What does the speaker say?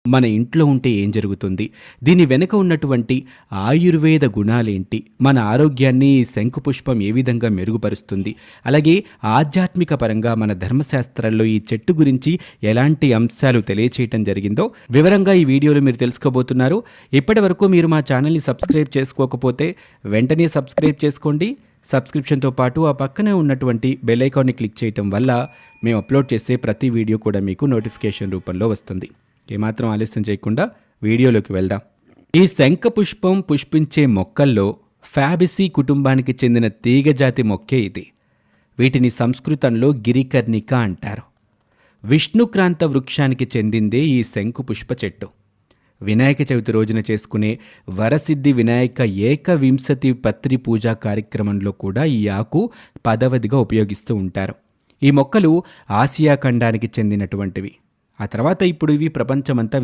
మన ఇంట్లో ఉంటే ఏం జరుగుతుంది? దీని వెనక ఉన్నటువంటి ఆయుర్వేద గుణాలేంటి? మన ఆరోగ్యాన్ని ఈ శంకుపుష్పం ఏ విధంగా మెరుగుపరుస్తుంది? అలాగే ఆధ్యాత్మిక పరంగా మన ధర్మశాస్త్రాల్లో ఈ చెట్టు గురించి ఎలాంటి అంశాలు తెలియచేయటం జరిగిందో వివరంగా ఈ వీడియోలో మీరు తెలుసుకోబోతున్నారు. ఇప్పటివరకు మీరు మా ఛానల్‌ని సబ్స్క్రైబ్ చేసుకోకపోతే వెంటనే సబ్స్క్రైబ్ చేసుకోండి. సబ్స్క్రిప్షన్‌తో పాటు ఆ పక్కనే ఉన్నటువంటి బెల్ ఐకాన్‌ని క్లిక్ చేయటం వల్ల మేము అప్లోడ్ చేసే ప్రతి వీడియో కూడా మీకు నోటిఫికేషన్ రూపంలో వస్తుంది. ఏమాత్రం ఆలస్యం చేయకుండా వీడియోలోకి వెళ్దాం. ఈ శంఖ పుష్పం పుష్పించే మొక్కల్లో ఫ్యాబిసీ కుటుంబానికి చెందిన తీగజాతి మొక్కే ఇది. వీటిని సంస్కృతంలో గిరికర్ణిక అంటారు. విష్ణుక్రాంత వృక్షానికి చెందిందే ఈ శంకు పుష్ప చెట్టు. వినాయక చవితి రోజున చేసుకునే వరసిద్ధి వినాయక ఏకవింశతి పత్రి పూజా కార్యక్రమంలో కూడా ఈ ఆకు పదవదిగా ఉపయోగిస్తూ ఉంటారు. ఈ మొక్కలు ఆసియా ఖండానికి చెందినటువంటివి. ఆ తర్వాత ఇప్పుడు ఇవి ప్రపంచమంతా